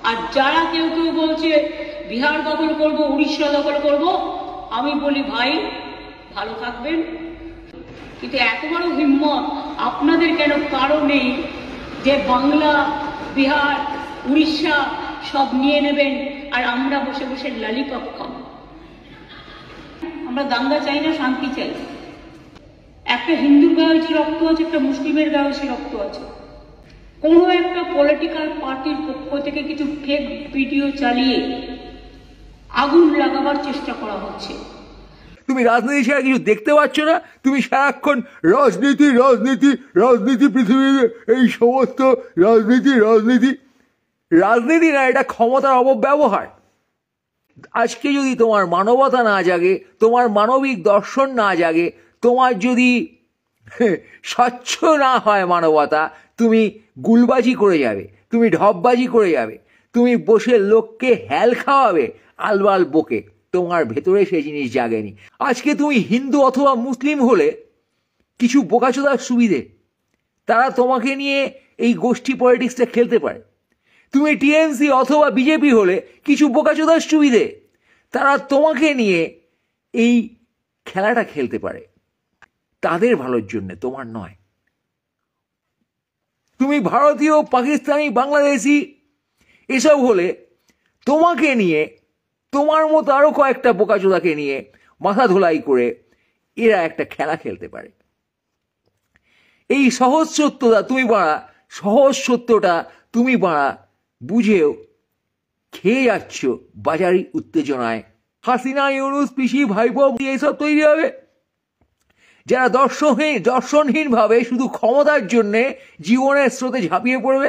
আর যারা কেউ কেউ বলছে বিহার দখল করব, উড়িষ্যা দখল করব, আমি বলি ভাই ভালো থাকবেন, কিন্তু এত বড় হিম্মত আপনাদের কেন? কারণ নেই যে বাংলা, বিহার, উড়িষ্যা সব নিয়ে নেবেন আর আমরা বসে বসে ললিপপ খাবো। আমরা দাঙ্গা চাই না, শান্তি চাই। একটা হিন্দুর গায়ে যে রক্ত আছে, একটা মুসলিমের গায়ে সে রক্ত আছে। কোনো একটা পলিটিক্যাল পার্টির পক্ষ থেকে কিছু ফেক ভিডিও চালিয়ে আগুন লাগাবার চেষ্টা করা হচ্ছে। তুমি রাজনীতি ছাড়া কিছু দেখতে পাচ্ছ না? তুমি সারাক্ষণ রাজনীতি রাজনীতি রাজনীতি, পৃথিবীতে এই সমস্ত রাজনীতি রাজনীতি। রাজনীতি না, এটা ক্ষমতার অপব্যবহার। আজকে যদি তোমার মানবতা না জাগে, তোমার মানবিক দর্শন না জাগে, তোমার যদি স্বচ্ছ না হয় মানবতা, তুমি গুলবাজি করে যাবে, তুমি ঢপবাজি করে যাবে, তুমি বসে লোককে হেল খাওয়াবে আলবাল বকে। তোমার ভেতরে সেই জিনিস জাগেনি। আজকে তুমি হিন্দু অথবা মুসলিম হলে কিছু বোকাচোদার সুবিধে, তারা তোমাকে নিয়ে এই গোষ্ঠী পলিটিক্সটা খেলতে পারে। তুমি টিএমসি অথবা বিজেপি হলে কিছু বোকাচোদার সুবিধে, তারা তোমাকে নিয়ে এই খেলাটা খেলতে পারে, তাদের ভালোর জন্য, তোমার নয়। তুমি ভারতীয়, পাকিস্তানি, বাংলাদেশি এসব হলে তোমাকে নিয়ে, তোমার মতো আরো কয়েকটা বোকাচোদাকে নিয়ে মাথা ধোলাই করে এরা একটা খেলা খেলতে পারে। এই সহজ সত্যটা তুমি বাড়া বুঝেও খেয়ে যাচ্ছ বাজারি উত্তেজনায়। হাসিনা, ইউনূস, পিসি, ভাইপো এইসব তৈরি হবে যারা দর্শনহীন ভাবে শুধু ক্ষমতার জন্যে জীবনের স্রোতে ঝাঁপিয়ে পড়বে।